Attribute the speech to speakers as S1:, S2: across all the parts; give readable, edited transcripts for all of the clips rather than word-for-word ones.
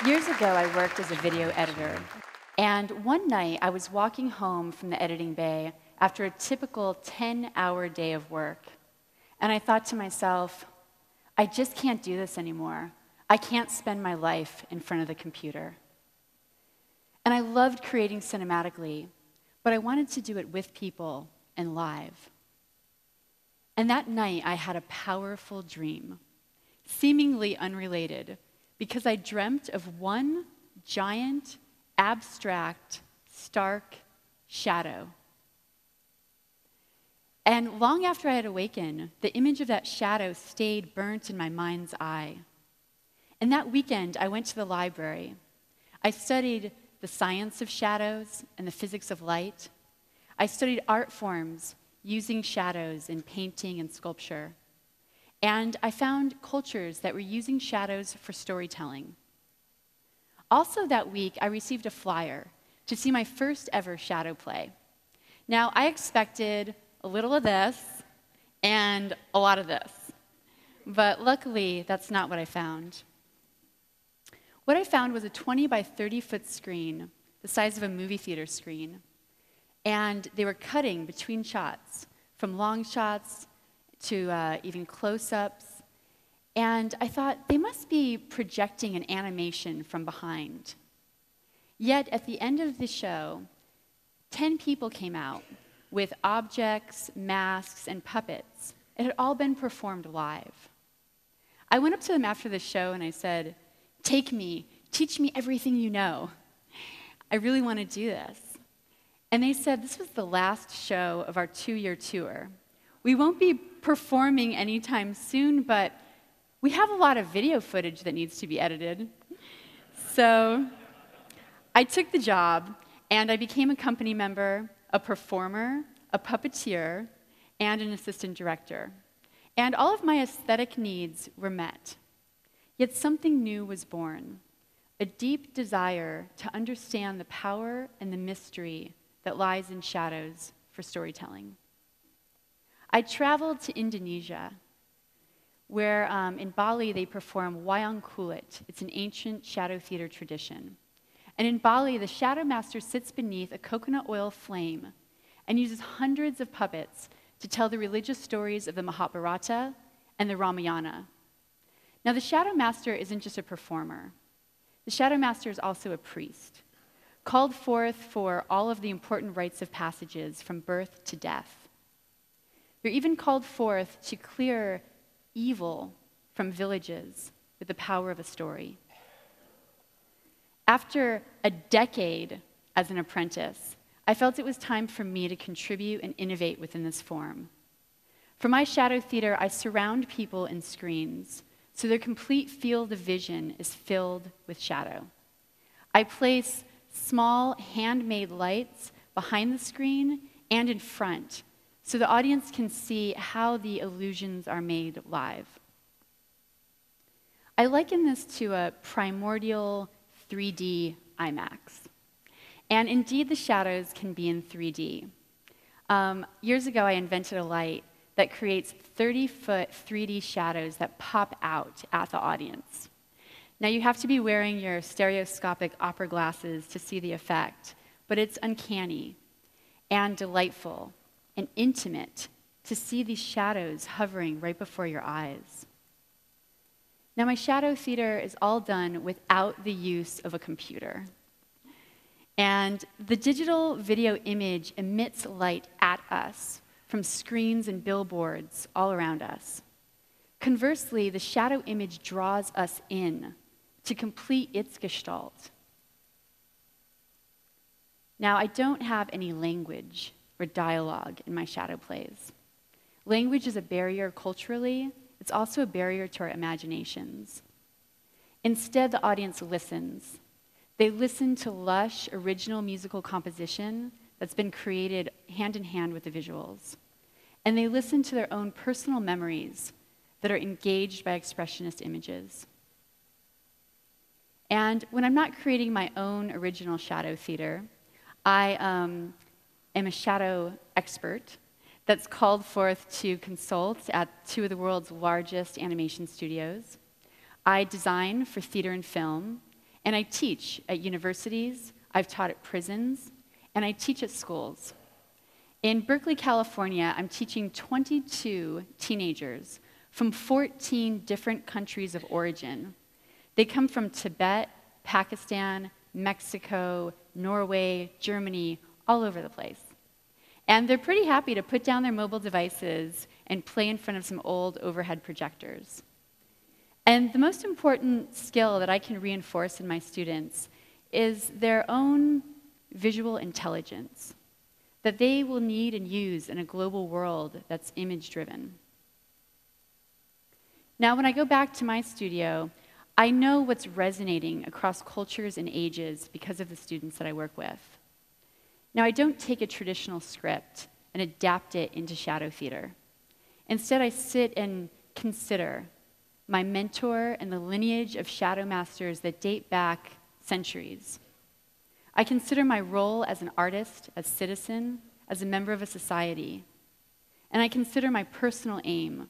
S1: Years ago, I worked as a video editor. And one night, I was walking home from the editing bay after a typical 10-hour day of work. And I thought to myself, I just can't do this anymore. I can't spend my life in front of the computer. And I loved creating cinematically, but I wanted to do it with people and live. And that night, I had a powerful dream, seemingly unrelated, because I dreamt of one giant, abstract, stark shadow. And long after I had awakened, the image of that shadow stayed burnt in my mind's eye. And that weekend, I went to the library. I studied the science of shadows and the physics of light. I studied art forms using shadows in painting and sculpture. And I found cultures that were using shadows for storytelling. Also that week, I received a flyer to see my first ever shadow play. Now, I expected a little of this and a lot of this. But luckily, that's not what I found. What I found was a 20 by 30-foot screen, the size of a movie theater screen. And they were cutting between shots, from long shots to even close-ups. And I thought, they must be projecting an animation from behind. Yet, at the end of the show, 10 people came out with objects, masks, and puppets. It had all been performed live. I went up to them after the show and I said, "Take me, teach me everything you know. I really want to do this." And they said, "This was the last show of our 2-year tour. We won't be performing anytime soon, but we have a lot of video footage that needs to be edited." So I took the job, and I became a company member, a performer, a puppeteer, and an assistant director. And all of my aesthetic needs were met. Yet something new was born, a deep desire to understand the power and the mystery that lies in shadows for storytelling. I traveled to Indonesia, where in Bali they perform Wayang Kulit. It's an ancient shadow theater tradition. And in Bali, the shadow master sits beneath a coconut oil flame and uses hundreds of puppets to tell the religious stories of the Mahabharata and the Ramayana. Now, the shadow master isn't just a performer. The shadow master is also a priest, called forth for all of the important rites of passages from birth to death. They're even called forth to clear evil from villages with the power of a story. After a decade as an apprentice, I felt it was time for me to contribute and innovate within this form. For my shadow theater, I surround people in screens, so their complete field of vision is filled with shadow. I place small handmade lights behind the screen and in front, so the audience can see how the illusions are made live. I liken this to a primordial 3D IMAX. And indeed, the shadows can be in 3D. Years ago, I invented a light that creates 30-foot 3D shadows that pop out at the audience. Now, you have to be wearing your stereoscopic opera glasses to see the effect, but it's uncanny and delightful and intimate to see these shadows hovering right before your eyes. Now, my shadow theater is all done without the use of a computer. And the digital video image emits light at us from screens and billboards all around us. Conversely, the shadow image draws us in to complete its gestalt. Now, I don't have any language or dialogue in my shadow plays. Language is a barrier culturally. It's also a barrier to our imaginations. Instead, the audience listens. They listen to lush, original musical composition that's been created hand in hand with the visuals. And they listen to their own personal memories that are engaged by expressionist images. And when I'm not creating my own original shadow theater, I am a shadow expert that's called forth to consult at 2 of the world's largest animation studios. I design for theater and film, And I teach at universities, I've taught at prisons, and I teach at schools. In Berkeley, California, I'm teaching 22 teenagers from 14 different countries of origin. They come from Tibet, Pakistan, Mexico, Norway, Germany, all over the place. And they're pretty happy to put down their mobile devices and play in front of some old overhead projectors. And the most important skill that I can reinforce in my students is their own visual intelligence that they will need and use in a global world that's image-driven. Now, when I go back to my studio, I know what's resonating across cultures and ages because of the students that I work with. Now, I don't take a traditional script and adapt it into shadow theater. Instead, I sit and consider my mentor and the lineage of shadow masters that date back centuries. I consider my role as an artist, as citizen, as a member of a society. And I consider my personal aim,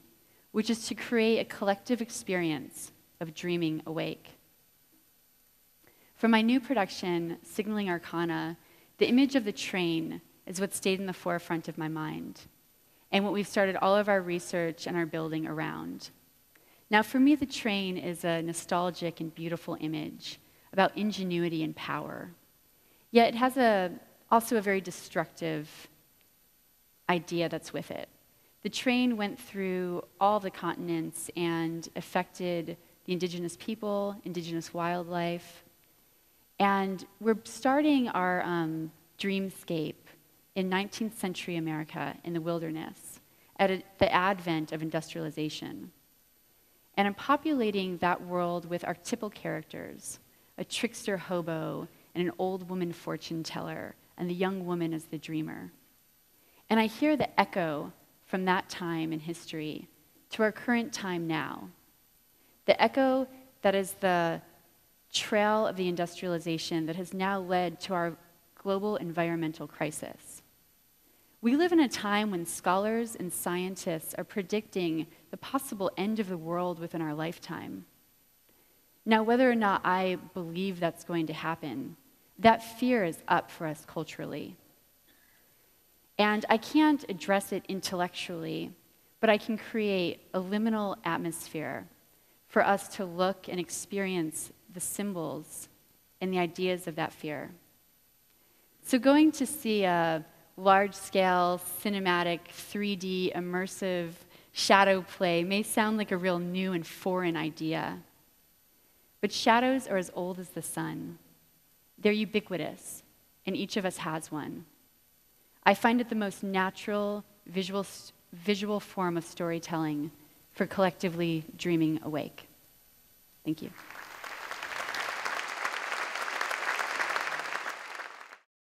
S1: which is to create a collective experience of dreaming awake. For my new production, Signaling Arcana, the image of the train is what stayed in the forefront of my mind, and what we've started all of our research and our building around. Now, for me, the train is a nostalgic and beautiful image about ingenuity and power. Yet it has also a very destructive idea that's with it. The train went through all the continents and affected the indigenous people, indigenous wildlife. And we're starting our dreamscape in 19th century America in the wilderness at the advent of industrialization. And I'm populating that world with archetypal characters, a trickster hobo and an old woman fortune teller, and the young woman as the dreamer. And I hear the echo from that time in history to our current time now. The echo that is the trail of the industrialization that has now led to our global environmental crisis. We live in a time when scholars and scientists are predicting the possible end of the world within our lifetime. Now, whether or not I believe that's going to happen, that fear is up for us culturally. And I can't address it intellectually, but I can create a liminal atmosphere for us to look and experience the symbols and the ideas of that fear. So going to see a large-scale, cinematic, 3D, immersive shadow play may sound like a real new and foreign idea. But shadows are as old as the sun. They're ubiquitous, and each of us has one. I find it the most natural, visual form of storytelling for collectively dreaming awake. Thank you.